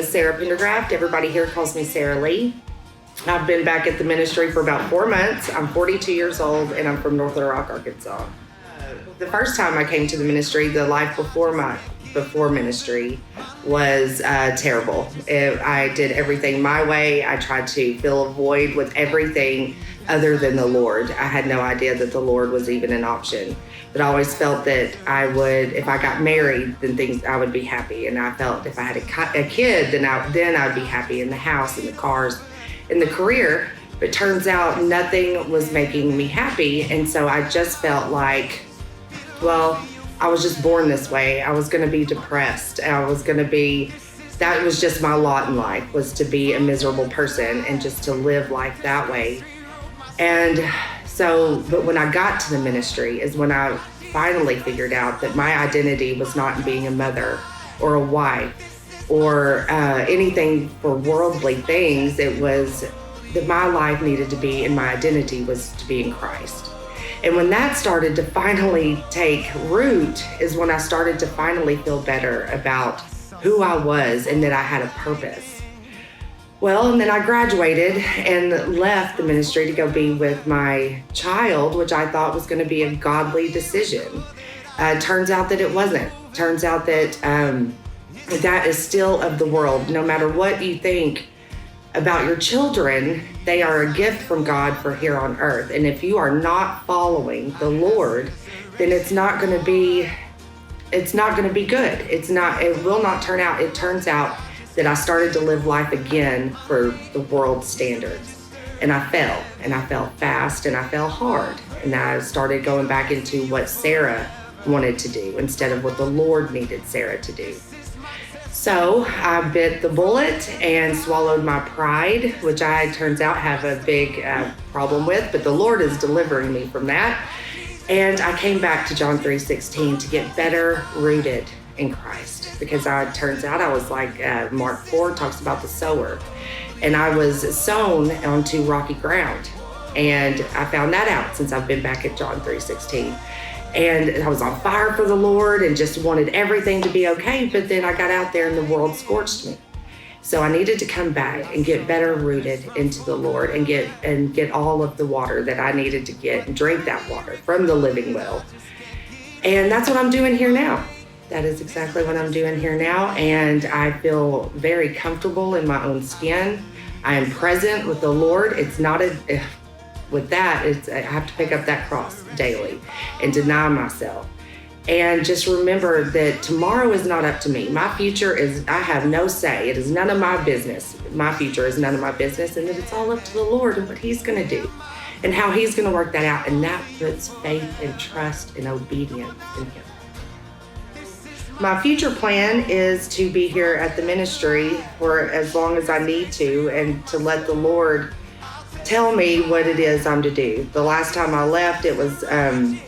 is Sarah Pendergraft. Everybody here calls me Sara Lee. I've been back at the ministry for about 4 months. I'm 42 years old and I'm from North Little Rock, Arkansas. The first time I came to the ministry, the life before ministry was terrible. I did everything my way. I tried to fill a void with everything other than the Lord. I had no idea that the Lord was even an option. But I always felt that I would, if I got married, then I would be happy. And I felt if I had a kid, then I'd be happy in the house, in the cars, in the career. But turns out nothing was making me happy. And so I just felt like, well, I was just born this way. I was going to be depressed. That was just my lot in life, was to be a miserable person and just to live life that way. And so, but when I got to the ministry is when I finally figured out that my identity was not in being a mother or a wife or anything for worldly things. It was that my life needed to be, and my identity was to be in Christ. And when that started to finally take root is when I started to finally feel better about who I was and that I had a purpose. Well, and then I graduated and left the ministry to go be with my child, which I thought was going to be a godly decision. Turns out that it wasn't. Turns out that that is still of the world. No matter what you think about your children, they are a gift from God for here on earth. And if you are not following the Lord, then it's not going to be good. It will not turn out. It turns out that I started to live life again for the world standards. And I fell fast and I fell hard. And I started going back into what Sarah wanted to do instead of what the Lord needed Sarah to do. So I bit the bullet and swallowed my pride, which I, turns out, have a big problem with, but the Lord is delivering me from that. And I came back to John 3:16 to get better rooted in Christ, because turns out I was like Mark 4 talks about the sower, and I was sown onto rocky ground. And I found that out since I've been back at John 3:16. And I was on fire for the Lord and just wanted everything to be okay. But then I got out there and the world scorched me. So I needed to come back and get better rooted into the Lord and get all of the water that I needed to get and drink that water from the living well. And that's what I'm doing here now. That is exactly what I'm doing here now. And I feel very comfortable in my own skin. I am present with the Lord. I have to pick up that cross daily and deny myself. And just remember that tomorrow is not up to me. My future I have no say. It is none of my business. My future is none of my business, and that it's all up to the Lord and what He's going to do and how He's going to work that out. And that puts faith and trust and obedience in Him. My future plan is to be here at the ministry for as long as I need to, and to let the Lord tell me what it is I'm to do. The last time I left, it wasn't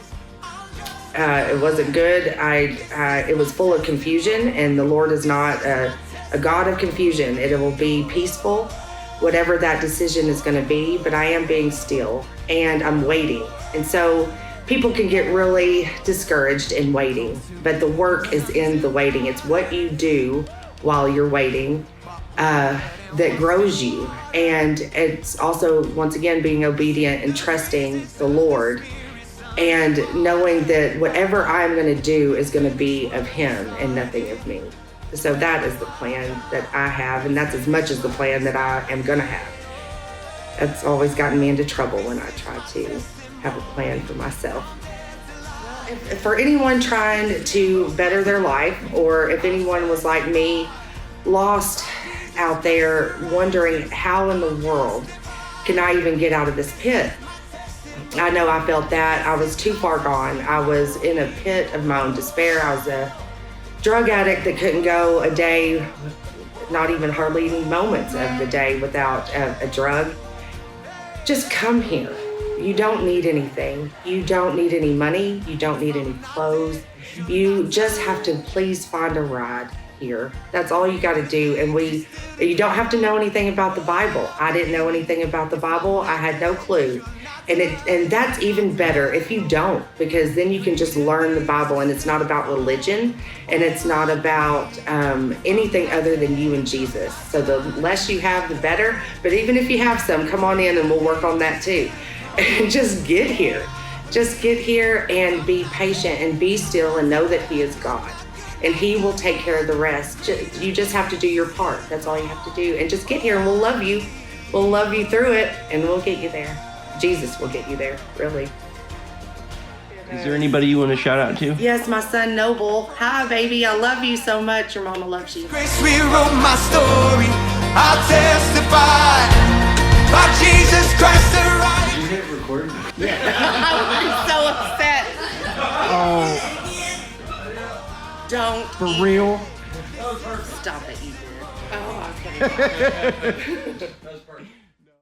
good. It was full of confusion, and the Lord is not a God of confusion. It will be peaceful, whatever that decision is going to be, but I am being still and I'm waiting. And so people can get really discouraged in waiting, but the work is in the waiting. It's what you do while you're waiting that grows you. And it's also, once again, being obedient and trusting the Lord and knowing that whatever I'm going to do is going to be of Him and nothing of me. So that is the plan that I have, and that's as much as the plan that I am going to have. That's always gotten me into trouble when I try to have a plan for myself. For anyone trying to better their life, or if anyone was like me, lost out there wondering how in the world can I even get out of this pit? I know I felt that. I was too far gone. I was in a pit of my own despair. I was a drug addict that couldn't go a day, not even hardly any moments of the day without a drug. Just come here. You don't need anything. You don't need any money. You don't need any clothes. You just have to please find a ride here. That's all you got to do. And you don't have to know anything about the Bible. I didn't know anything about the Bible. I had no clue. And that's even better if you don't, because then you can just learn the Bible, and it's not about religion, and it's not about anything other than you and Jesus. So the less you have, the better. But even if you have some, come on in and we'll work on that too. And just get here. Just get here and be patient and be still and know that He is God. And He will take care of the rest. You just have to do your part. That's all you have to do. And just get here and we'll love you. We'll love you through it and we'll get you there. Jesus will get you there, really. Is there anybody you want to shout out to? Yes, my son Noble. Hi, baby. I love you so much. Your mama loves you. Grace rewrote my story. I'll testify by Jesus Christ the right. Did you hit record? Yeah. I'm so upset. Oh. Don't. For real? Stop it, you did. Oh, okay. That was perfect.